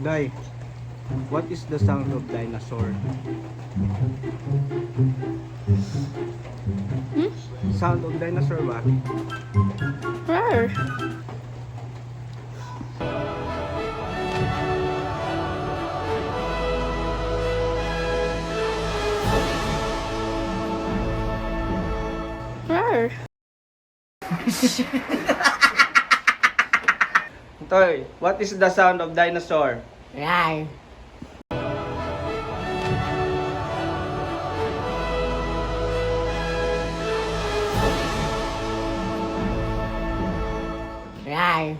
Guy, what is the sound of dinosaur? Sound of dinosaur ba? Roar. Roar. Toy, what is the sound of dinosaur? Roar. Roar.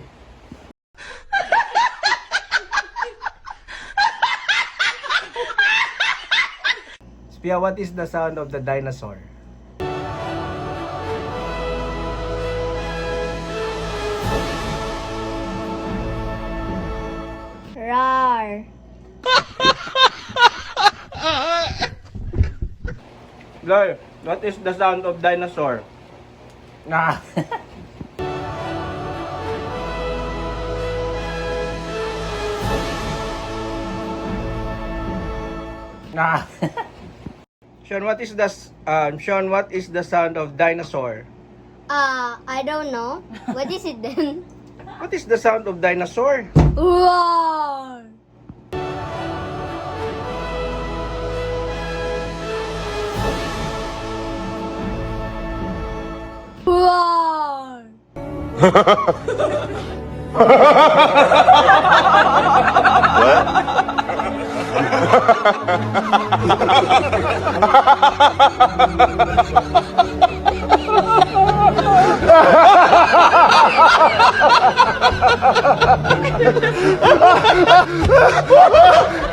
Spia, what is the sound of the dinosaur? Roar. Guy, what is the sound of dinosaur? Ah. Ah. Sean, what is the sound of dinosaur? I don't know. What is it then? What is the sound of dinosaur? Roar! Roar!